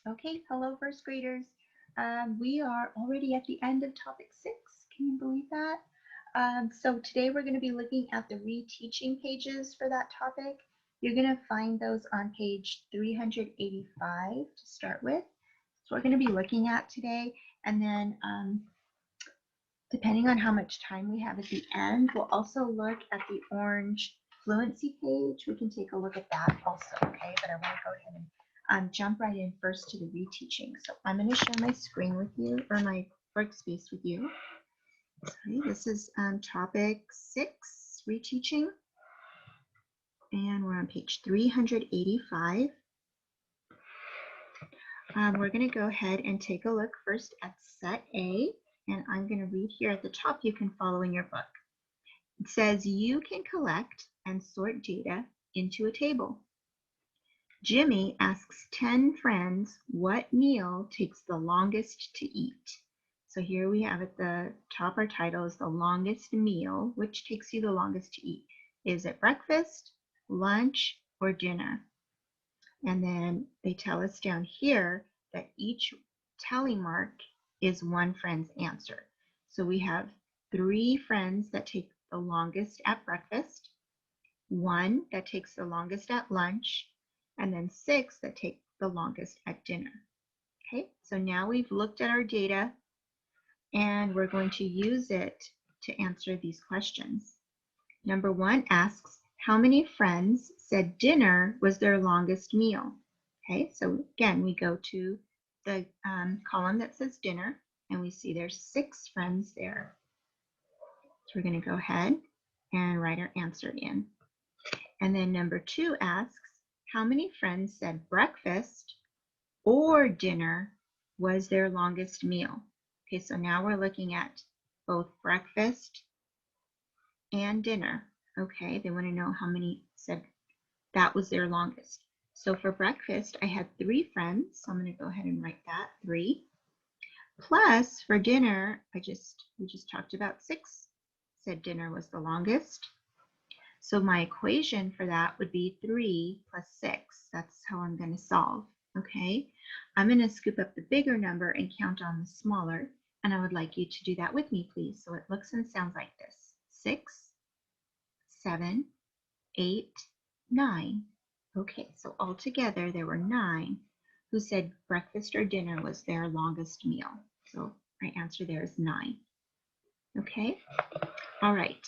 Okay, hello first graders. We are already at the end of topic 6. Can you believe that? So today we're going to be looking at the reteaching pages for that topic. You're going to find those on page 385 to start with. So we're going to be looking at today, and then depending on how much time we have at the end, we'll also look at the orange fluency page. We can take a look at that also, okay? But I want to go ahead and jump right in first to the reteaching. So I'm going to share my screen with you, or my workspace with you. Sorry, this is topic 6, reteaching. And we're on page 385. We're going to go ahead and take a look first at set A. And I'm going to read here at the top. You can follow in your book. It says you can collect and sort data into a table. Jimmy asks 10 friends what meal takes the longest to eat. So here we have at the top, our title is the longest meal. Which takes you the longest to eat? Is it breakfast, lunch, or dinner? And then they tell us down here that each tally mark is one friend's answer. So we have 3 friends that take the longest at breakfast, 1 that takes the longest at lunch, and then 6 that take the longest at dinner. Okay, so now we've looked at our data and we're going to use it to answer these questions. Number 1 asks, how many friends said dinner was their longest meal? Okay, so again, we go to the column that says dinner, and we see there's 6 friends there. So we're going to go ahead and write our answer in. And then number 2 asks, how many friends said breakfast or dinner was their longest meal? Okay, so now we're looking at both breakfast and dinner. Okay, they want to know how many said that was their longest. So for breakfast, I had 3 friends. So I'm going to go ahead and write that, 3. Plus for dinner, we just talked about 6 said dinner was the longest. So my equation for that would be 3 plus 6. That's how I'm going to solve, okay? I'm going to scoop up the bigger number and count on the smaller, and I would like you to do that with me, please. So it looks and sounds like this. 6, 7, 8, 9. Okay, so altogether there were 9 who said breakfast or dinner was their longest meal. So my answer there is 9. Okay, all right.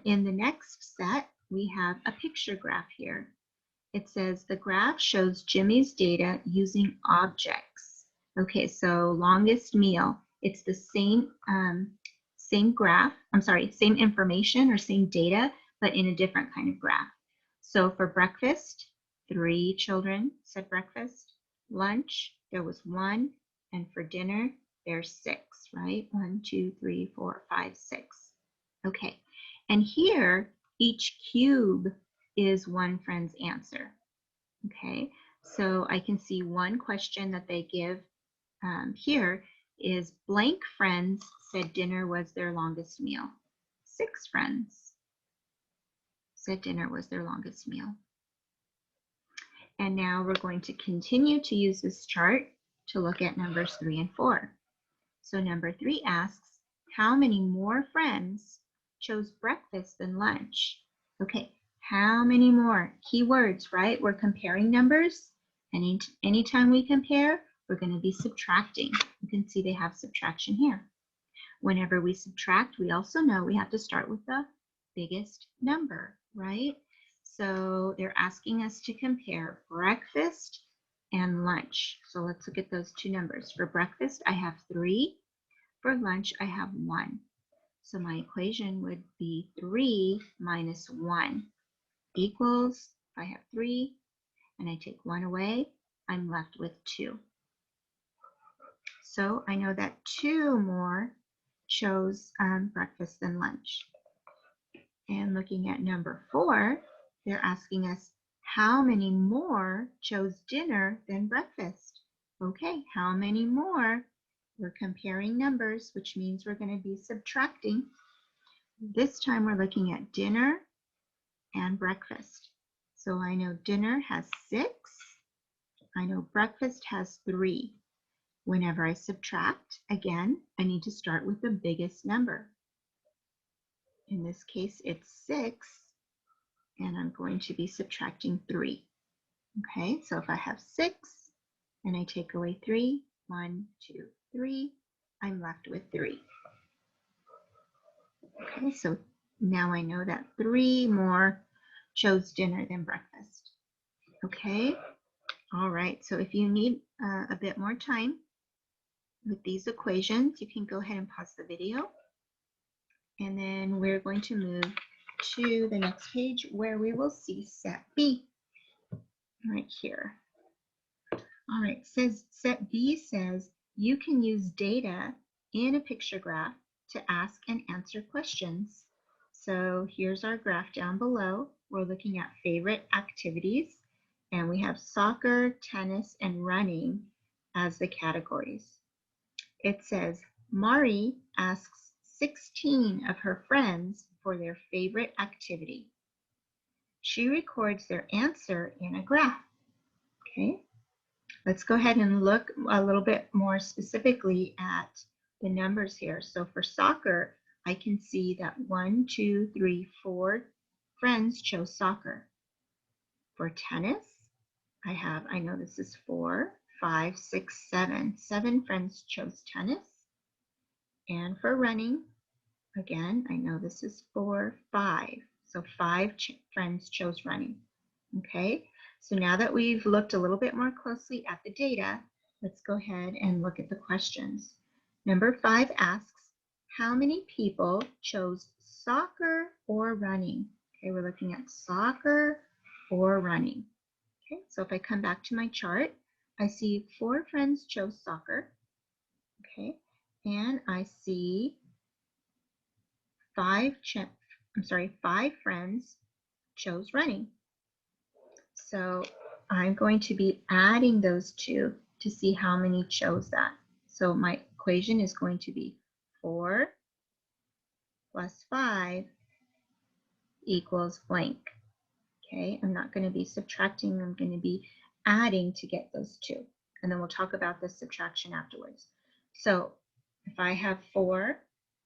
In the next set, we have a picture graph here. It says the graph shows Jimmy's data using objects. Okay, so longest meal. It's the same graph. I'm sorry, same information or same data, but in a different kind of graph. So for breakfast, 3 children said breakfast. Lunch, there was 1, and for dinner, there's 6, right? 1, 2, 3, 4, 5, 6. Okay, and here each cube is one friend's answer. Okay, so I can see one question that they give here is blank friends said dinner was their longest meal. 6 friends said dinner was their longest meal. And now we're going to continue to use this chart to look at numbers 3 and 4. So number 3 asks, how many more friends chose breakfast than lunch? Okay, how many more? Keywords, right? We're comparing numbers. Anytime we compare, we're going to be subtracting. You can see they have subtraction here. Whenever we subtract, we also know we have to start with the biggest number, right? So they're asking us to compare breakfast and lunch. So let's look at those two numbers. For breakfast, I have 3. For lunch, I have 1. So my equation would be 3 minus 1 equals, if I have 3 and I take 1 away, I'm left with 2. So I know that 2 more chose breakfast than lunch. And looking at number 4, they're asking us how many more chose dinner than breakfast. Okay, how many more? We're comparing numbers, which means we're going to be subtracting. This time we're looking at dinner and breakfast. So I know dinner has 6 I know breakfast has 3. Whenever I subtract, again, I need to start with the biggest number. In this case, it's 6, and I'm going to be subtracting 3. Okay, so if I have 6 and I take away 3, 1, 2, 3, I'm left with 3. Okay, so now I know that 3 more chose dinner than breakfast. Okay, all right, so if you need a bit more time with these equations, you can go ahead and pause the video. And then we're going to move to the next page where we will see set B right here. All right, set B says you can use data in a picture graph to ask and answer questions. So here's our graph down below. We're looking at favorite activities, and we have soccer, tennis, and running as the categories. It says Mari asks 16 of her friends for their favorite activity. She records their answer in a graph. Okay, let's go ahead and look a little bit more specifically at the numbers here. So for soccer, I can see that 1, 2, 3, 4 friends chose soccer. For tennis, I know this is 4, 5, 6, 7. 7 friends chose tennis. And for running, again, I know this is 4, 5. So 5 friends chose running. Okay, so now that we've looked a little bit more closely at the data, let's go ahead and look at the questions. Number 5 asks, how many people chose soccer or running? Okay, we're looking at soccer or running. Okay, so if I come back to my chart, I see 4 friends chose soccer. Okay, and I see 5 friends chose running. So I'm going to be adding those two to see how many chose that. So my equation is going to be 4 plus 5 equals blank. Okay, I'm not going to be subtracting, I'm going to be adding to get those two. And then we'll talk about the subtraction afterwards. So if I have 4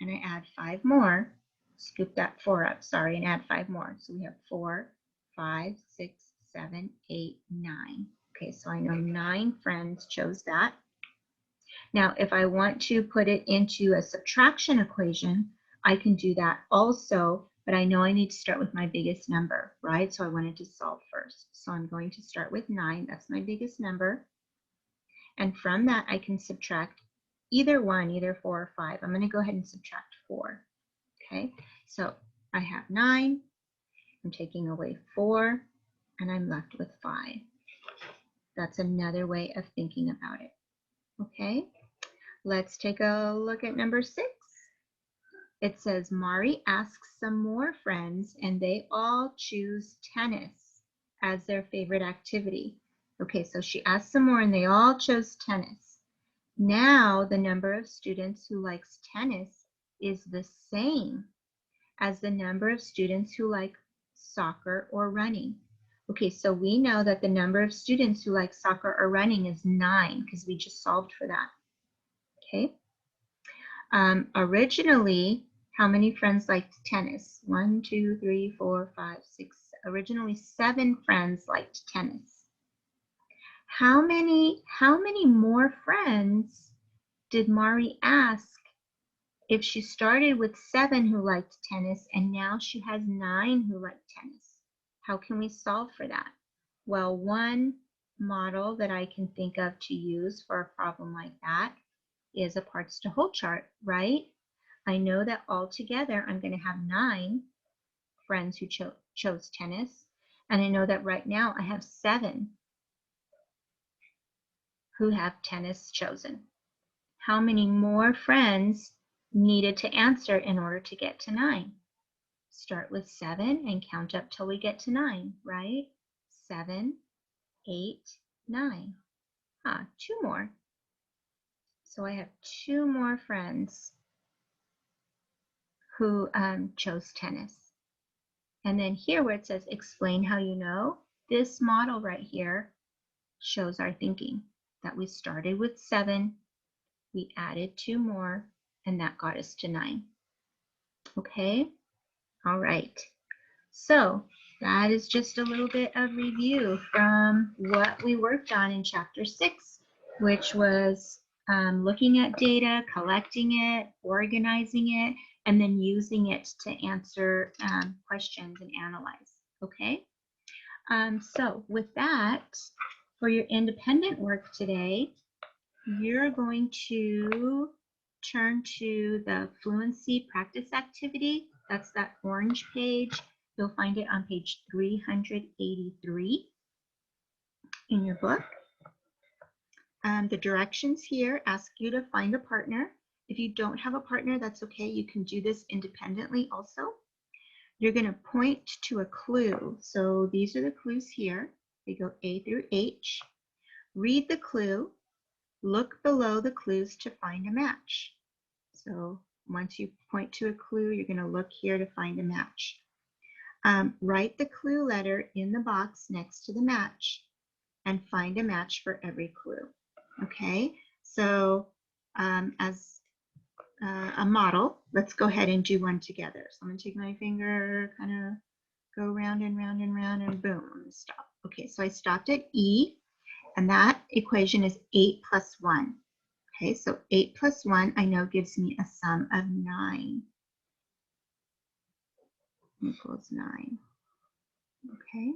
and I add 5 more, scoop that 4 up, sorry, and add 5 more. So we have 4, 5, 6, 7, 8, 9. Okay, so I know 9 friends chose that. Now, if I want to put it into a subtraction equation, I can do that also, but I know I need to start with my biggest number, right? So I wanted to solve first. So I'm going to start with 9. That's my biggest number. And from that, I can subtract either 4 or 5. I'm going to go ahead and subtract 4. Okay, so I have 9. I'm taking away 4, and I'm left with 5. That's another way of thinking about it. Okay, let's take a look at number 6. It says Mari asks some more friends and they all choose tennis as their favorite activity. Okay, so she asked some more and they all chose tennis. Now the number of students who likes tennis is the same as the number of students who like soccer or running. Okay, so we know that the number of students who like soccer or running is 9 because we just solved for that. Okay. Originally, how many friends liked tennis? 1, 2, 3, 4, 5, 6. Originally, 7 friends liked tennis. How many more friends did Mari ask if she started with 7 who liked tennis and now she has 9 who like tennis? How can we solve for that? Well, one model that I can think of to use for a problem like that is a parts to whole chart, right? I know that altogether I'm going to have 9 friends who chose tennis, and I know that right now I have 7 who have tennis chosen. How many more friends needed to answer in order to get to 9? Start with 7 and count up till we get to 9, right? 7, 8, 9. 2 more. So I have 2 more friends who chose tennis. And then here where it says explain how you know, this model right here shows our thinking, that we started with 7, we added 2 more, and that got us to 9. Okay, all right. So that is just a little bit of review from what we worked on in chapter 6, which was looking at data, collecting it, organizing it, and then using it to answer questions and analyze. Okay, so with that, for your independent work today, you're going to turn to the fluency practice activity. That's that orange page. You'll find it on page 383 in your book. The directions here ask you to find a partner. If you don't have a partner, that's okay. You can do this independently also. You're going to point to a clue. So these are the clues here. They go A through H. Read the clue. Look below the clues to find a match. So once you point to a clue, you're going to look here to find a match. Write the clue letter in the box next to the match and find a match for every clue. Okay, so as a model, let's go ahead and do one together. So I'm going to take my finger, kind of go round and round and round, and boom, I'm going to stop. Okay, so I stopped at E, and that equation is 8 plus 1. Okay, so 8 plus 1 I know gives me a sum of 9 equals 9. Okay.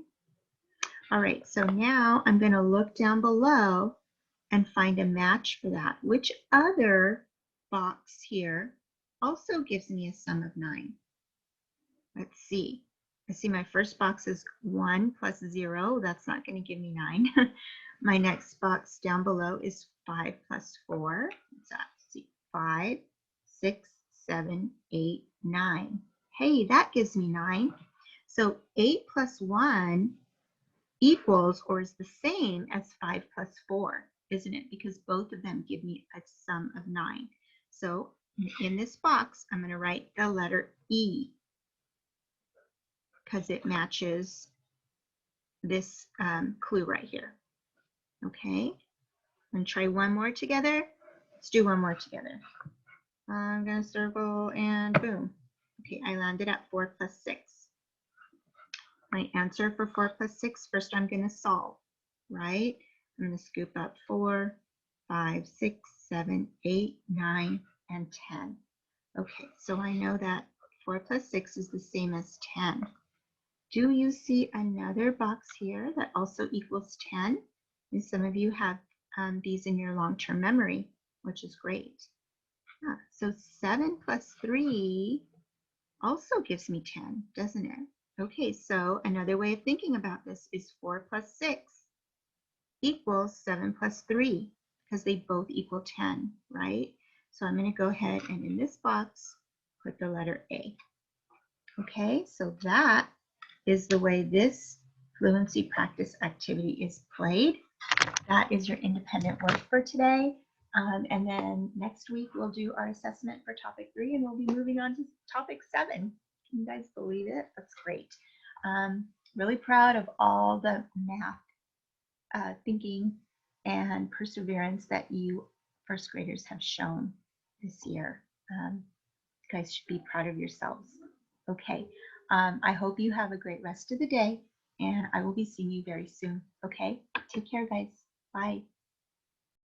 All right, so now I'm going to look down below and find a match for that. Which other box here also gives me a sum of 9? Let's see. I see my first box is 1 plus 0. That's not going to give me 9. My next box down below is 5 plus 4. What's that? Let's see. 5, 6, 7, 8, 9. Hey, that gives me 9. So 8 plus 1 equals or is the same as 5 plus 4, isn't it? Because both of them give me a sum of 9. So in this box, I'm going to write the letter E because it matches this clue right here. Okay, I'm going to try one more together. Let's do one more together. I'm going to circle and boom. Okay, I landed at 4 plus 6. My answer for 4 plus 6, first I'm going to solve, right? I'm going to scoop up 4, 5, 6, 7, 8, 9, and 10. Okay, so I know that 4 plus 6 is the same as 10. Do you see another box here that also equals 10? And some of you have these in your long-term memory, which is great. Yeah, so 7 plus 3 also gives me 10, doesn't it? Okay, so another way of thinking about this is 4 plus 6 equals 7 plus 3 because they both equal 10, right? So I'm going to go ahead and in this box put the letter A. Okay, so that is the way this fluency practice activity is played. That is your independent work for today. And then next week we'll do our assessment for topic 3 and we'll be moving on to topic 7. Can you guys believe it? That's great. Really proud of all the math thinking and perseverance that you first graders have shown this year. You guys should be proud of yourselves. Okay, I hope you have a great rest of the day and I will be seeing you very soon. Okay, take care guys. Bye.